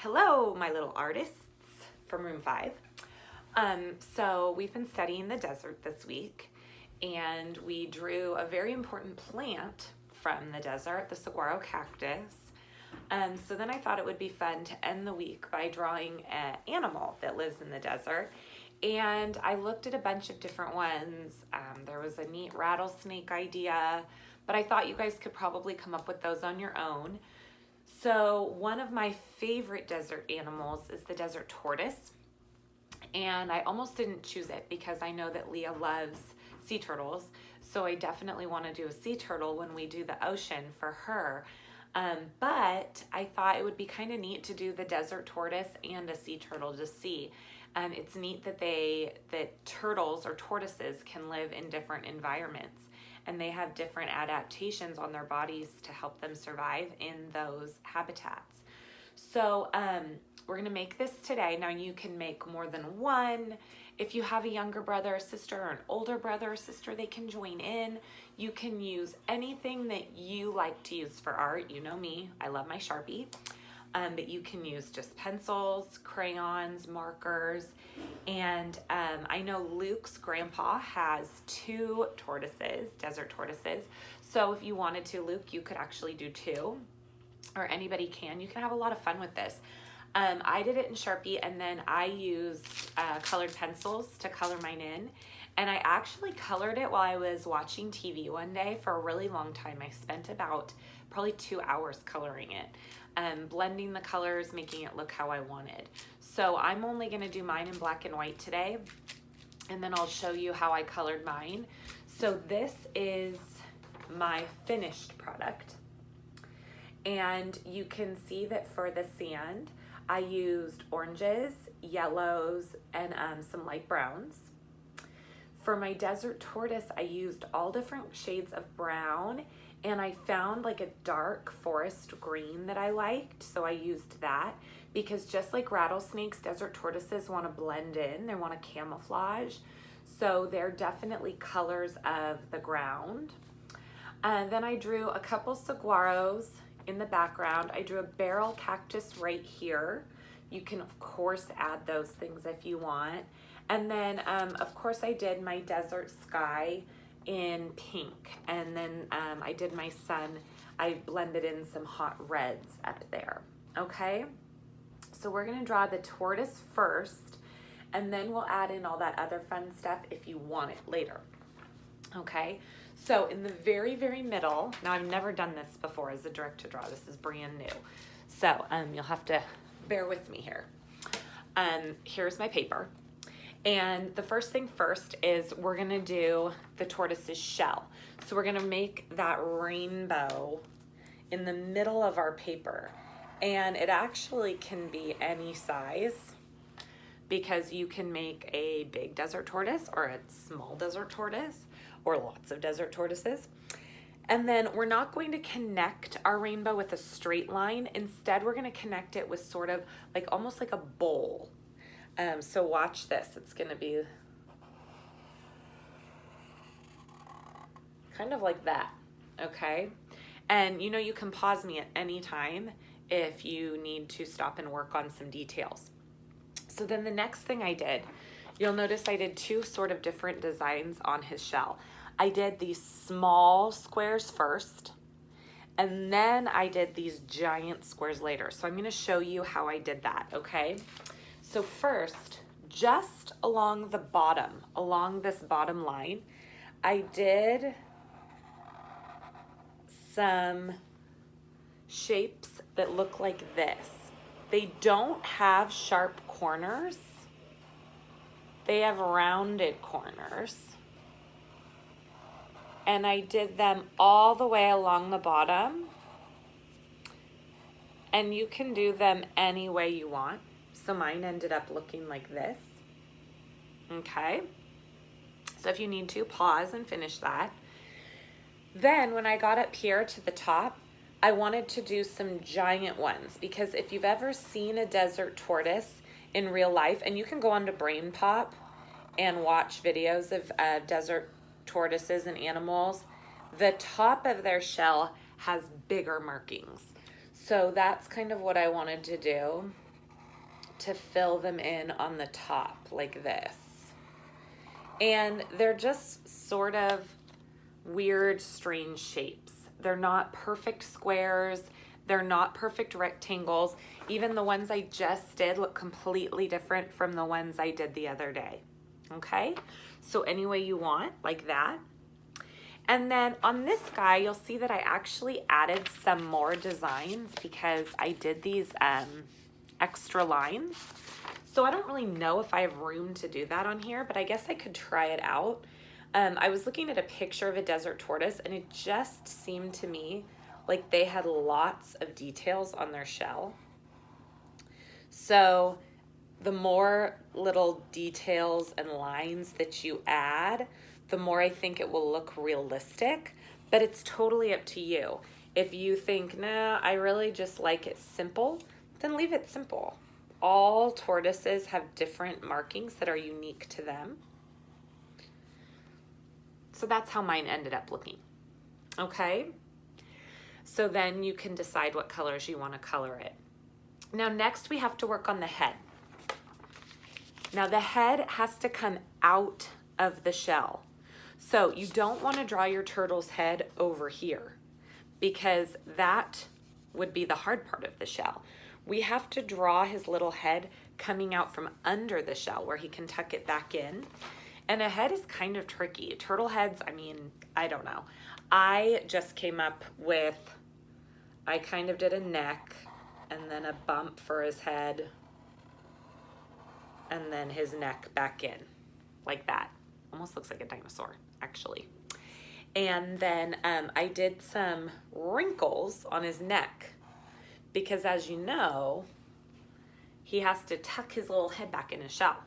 Hello, my little artists from room 5. So we've been studying the desert this week, and we drew a very important plant from the desert, the saguaro cactus. So then I thought it would be fun to end the week by drawing an animal that lives in the desert. And I looked at a bunch of different ones. There was a neat rattlesnake idea, but I thought you guys could probably come up with those on your own. So one of my favorite desert animals is the desert tortoise. And I almost didn't choose it because I know that Leah loves sea turtles. So I definitely want to do a sea turtle when we do the ocean for her. But I thought it would be kind of neat to do the desert tortoise and a sea turtle to see. It's neat that turtles or tortoises can live in different environments, and they have different adaptations on their bodies to help them survive in those habitats. So we're gonna make this today. Now you can make more than one. If you have a younger brother or sister or an older brother or sister, they can join in. You can use anything that you like to use for art. You know me, I love my Sharpie. But you can use just pencils, crayons, markers. And I know Luke's grandpa has 2 tortoises, desert tortoises. So if you wanted to, Luke, you could actually do 2, or anybody can. You can have a lot of fun with this. I did it in Sharpie, and then I used colored pencils to color mine in. And I actually colored it while I was watching TV one day for a really long time. I spent about probably 2 hours coloring it, blending the colors, making it look how I wanted. So I'm only gonna do mine in black and white today, and then I'll show you how I colored mine. So this is my finished product. And you can see that for the sand, I used oranges, yellows, and some light browns. For my desert tortoise, I used all different shades of brown, and I found like a dark forest green that I liked, so I used that, because just like rattlesnakes, desert tortoises want to blend in, they want to camouflage, so they're definitely colors of the ground. And then I drew a couple saguaros in the background. I drew a barrel cactus right here. You can of course add those things if you want. And then of course I did my desert sky in pink, and then I did my sun. I blended in some hot reds up there. Okay, so we're gonna draw the tortoise first, and then we'll add in all that other fun stuff if you want it later. Okay, so in the very, very middle, now I've never done this before as a direct to draw, this is brand new. So you'll have to bear with me here. Here's my paper. And the first thing first is we're gonna do the tortoise's shell. So we're gonna make that rainbow in the middle of our paper. And it actually can be any size, because you can make a big desert tortoise or a small desert tortoise or lots of desert tortoises. And then we're not going to connect our rainbow with a straight line. Instead, we're gonna connect it with sort of like almost like a bowl. So watch this, it's gonna be kind of like that, okay? And you know, you can pause me at any time if you need to stop and work on some details. So then the next thing I did, you'll notice I did 2 sort of different designs on his shell. I did these small squares first, and then I did these giant squares later. So I'm gonna show you how I did that, okay? So first, just along the bottom, along this bottom line, I did some shapes that look like this. They don't have sharp corners. They have rounded corners. And I did them all the way along the bottom. And you can do them any way you want. So mine ended up looking like this. Okay. So if you need to, pause and finish that. Then when I got up here to the top, I wanted to do some giant ones, because if you've ever seen a desert tortoise in real life, and you can go on to Brain Pop and watch videos of desert tortoises and animals, the top of their shell has bigger markings. So that's kind of what I wanted to do. to fill them in on the top like this. And they're just sort of weird, strange shapes. They're not perfect squares. They're not perfect rectangles. Even the ones I just did look completely different from the ones I did the other day. Okay? So any way you want, like that. And then on this guy, you'll see that I actually added some more designs because I did these extra lines. So I don't really know if I have room to do that on here, but I guess I could try it out. I was looking at a picture of a desert tortoise, and it just seemed to me like they had lots of details on their shell. So the more little details and lines that you add, the more I think it will look realistic, but it's totally up to you. If you think, nah, I really just like it simple, then leave it simple. All tortoises have different markings that are unique to them. So that's how mine ended up looking. Okay? So then you can decide what colors you want to color it. Now next we have to work on the head. Now the head has to come out of the shell. So you don't want to draw your turtle's head over here because that would be the hard part of the shell. We have to draw his little head coming out from under the shell where he can tuck it back in. And a head is kind of tricky. Turtle heads, I mean, I don't know. I just came up with, I kind of did a neck and then a bump for his head and then his neck back in like that. Almost looks like a dinosaur, actually. And then I did some wrinkles on his neck because, as you know, he has to tuck his little head back in his shell.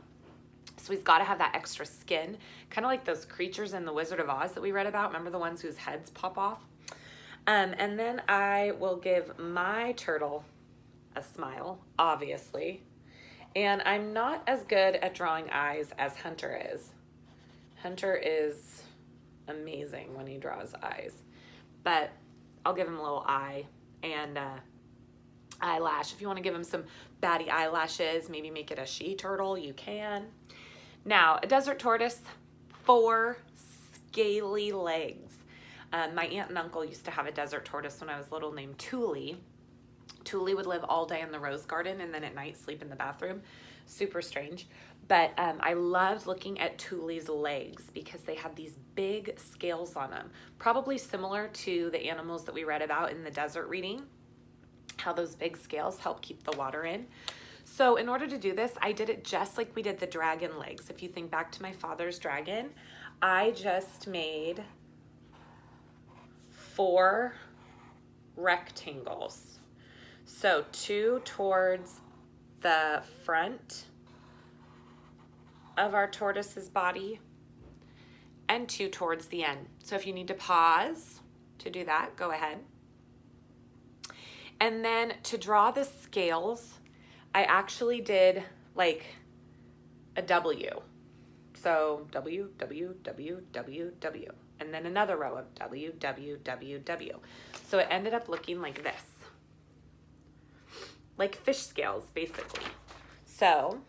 So he's got to have that extra skin, kind of like those creatures in The Wizard of Oz that we read about. Remember the ones whose heads pop off? And then I will give my turtle a smile, obviously. And I'm not as good at drawing eyes as Hunter is. Hunter is amazing when he draws eyes. But I'll give him a little eye and eyelash. If you want to give him some batty eyelashes, maybe make it a she-turtle, you can. Now, a desert tortoise, 4 scaly legs. My aunt and uncle used to have a desert tortoise when I was little named Thule. Thule would live all day in the rose garden and then at night sleep in the bathroom. Super strange. But I loved looking at Thule's legs because they had these big scales on them. Probably similar to the animals that we read about in the desert reading, how those big scales help keep the water in. So in order to do this, I did it just like we did the dragon legs. If you think back to my father's dragon, I just made 4 rectangles. So 2 towards the front of our tortoise's body and 2 towards the end. So if you need to pause to do that, go ahead. And then to draw the scales, I actually did like a W. So W, W, W, W, W. And then another row of W, W, W, W. So it ended up looking like this. Like fish scales, basically. So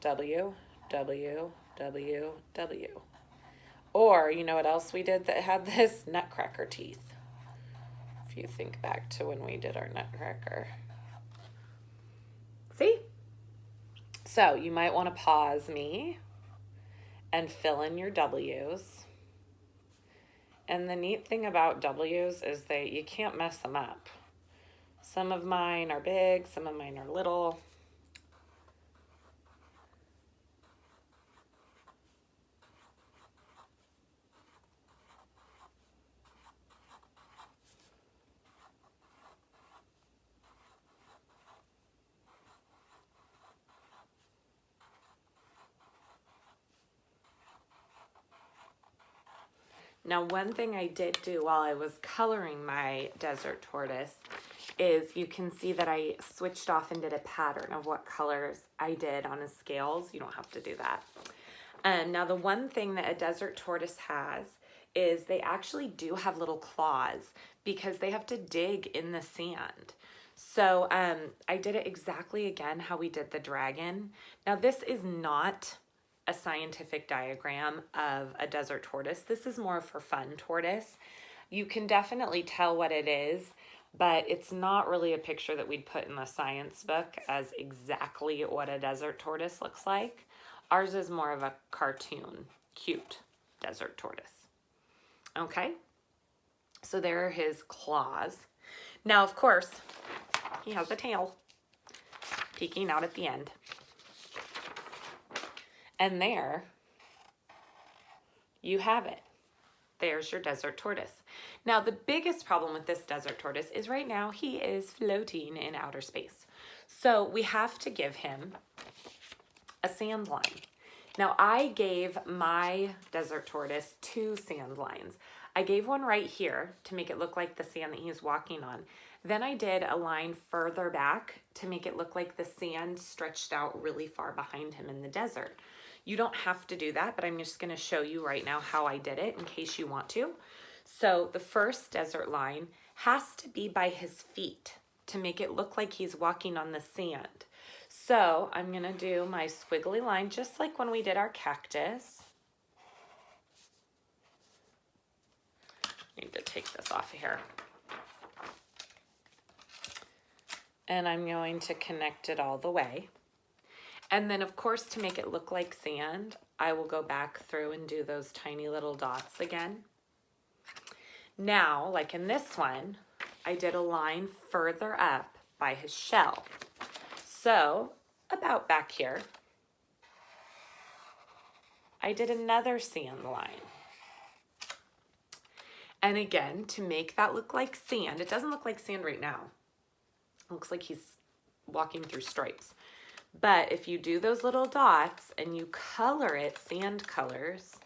W, W, W, W. Or, you know what else we did that had this? Nutcracker teeth. If you think back to when we did our nutcracker. See? So you might want to pause me and fill in your W's. And the neat thing about W's is that you can't mess them up. Some of mine are big, some of mine are little. Now, one thing I did do while I was coloring my desert tortoise is you can see that I switched off and did a pattern of what colors I did on his scales. You don't have to do that. Now, the one thing that a desert tortoise has is they actually do have little claws because they have to dig in the sand. So I did it exactly again how we did the dragon. Now this is not a scientific diagram of a desert tortoise. This is more for fun tortoise. You can definitely tell what it is, but it's not really a picture that we'd put in the science book as exactly what a desert tortoise looks like. Ours is more of a cartoon, cute desert tortoise. Okay, so there are his claws. Now, of course, he has a tail peeking out at the end. And there you have it. There's your desert tortoise. Now, the biggest problem with this desert tortoise is right now he is floating in outer space. So we have to give him a sand line. Now, I gave my desert tortoise 2 sand lines. I gave one right here to make it look like the sand that he's walking on. Then I did a line further back to make it look like the sand stretched out really far behind him in the desert. You don't have to do that, but I'm just going to show you right now how I did it in case you want to. So the first desert line has to be by his feet to make it look like he's walking on the sand. So I'm going to do my squiggly line just like when we did our cactus. I need to take this off of here. And I'm going to connect it all the way. And then, of course, to make it look like sand, I will go back through and do those tiny little dots again. Now, like in this one, I did a line further up by his shell. So, about back here, I did another sand line. And again, to make that look like sand, it doesn't look like sand right now. It looks like he's walking through stripes. But if you do those little dots and you color it sand colors,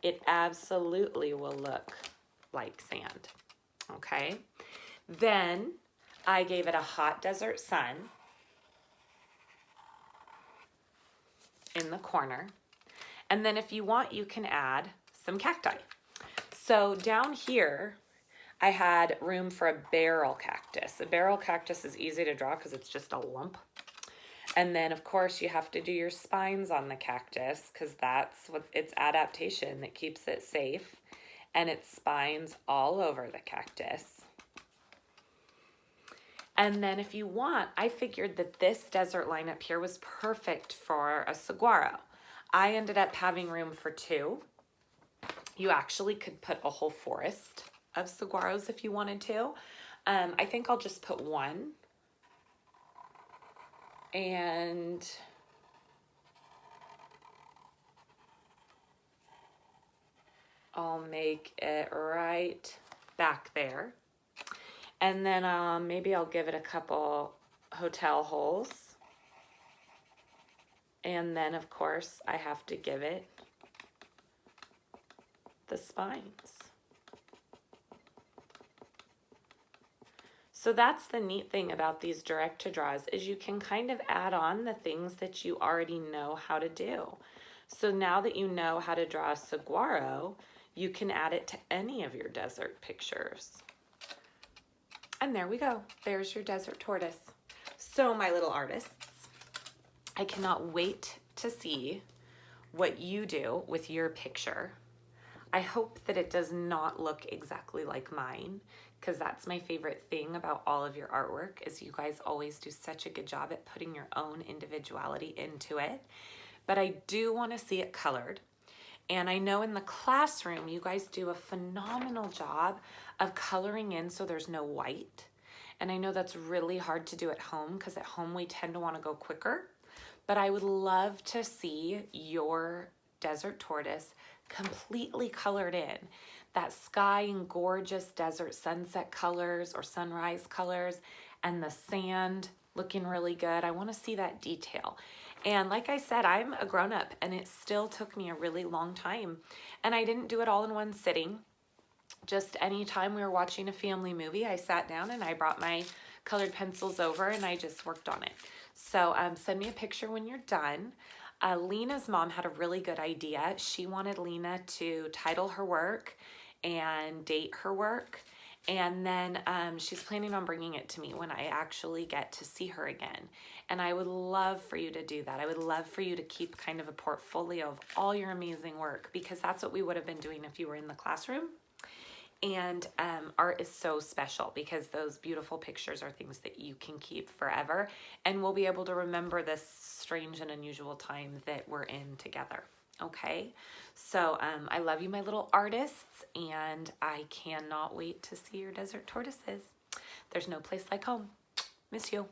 it absolutely will look like sand, okay? Then I gave it a hot desert sun in the corner. And then if you want, you can add some cacti. So down here, I had room for a barrel cactus. A barrel cactus is easy to draw because it's just a lump. And then, of course, you have to do your spines on the cactus because that's what its adaptation that keeps it safe. And its spines all over the cactus. And then if you want, I figured that this desert line up here was perfect for a saguaro. I ended up having room for 2. You actually could put a whole forest of saguaros if you wanted to. I think I'll just put 1. And I'll make it right back there. And then maybe I'll give it a couple hotel holes. And then, of course, I have to give it the spines. So that's the neat thing about these direct to draws is you can kind of add on the things that you already know how to do. So now that you know how to draw a saguaro, you can add it to any of your desert pictures. And there we go. There's your desert tortoise. So my little artists, I cannot wait to see what you do with your picture. I hope that it does not look exactly like mine, because that's my favorite thing about all of your artwork is you guys always do such a good job at putting your own individuality into it. But I do want to see it colored. And I know in the classroom, you guys do a phenomenal job of coloring in so there's no white. And I know that's really hard to do at home because at home we tend to want to go quicker. But I would love to see your desert tortoise completely colored in. That sky and gorgeous desert sunset colors or sunrise colors and the sand looking really good. I want to see that detail. And like I said, I'm a grown-up and it still took me a really long time. And I didn't do it all in one sitting. Just anytime we were watching a family movie, I sat down and I brought my colored pencils over and I just worked on it. So send me a picture when you're done. Lena's mom had a really good idea. She wanted Lena to title her work and date her work And then she's planning on bringing it to me when I actually get to see her again. And I would love for you to do that. I would love for you to keep kind of a portfolio of all your amazing work, because that's what we would have been doing if you were in the classroom. And art is so special because those beautiful pictures are things that you can keep forever, and we'll be able to remember this strange and unusual time that we're in together. Okay, so I love you, my little artists, and I cannot wait to see your desert tortoises. There's no place like home. Miss you.